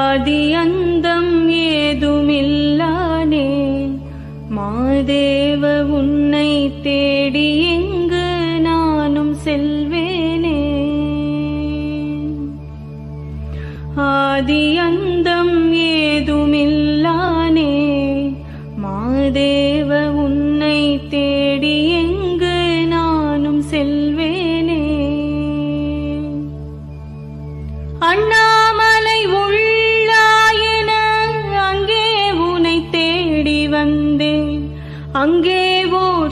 ஆதி அந்தம் ஏதுமில்லானே மாதேவ உன்னை தேடி எங்கு நானும் செல்வேனே. ஆதி அந்தம் ஏதுமில்லானே மாதேவ உன்னை தேடி எங்கு நானும் செல்வேனே. அண்ணாமலை உள்ளாயின அங்கே உனை தேடி வந்தேன், அங்கே ஓர்